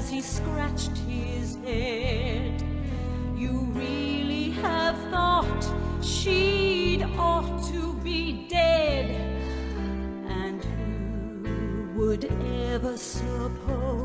as he scratched his head. You really have thought she'd ought to be dead, and who would ever suppose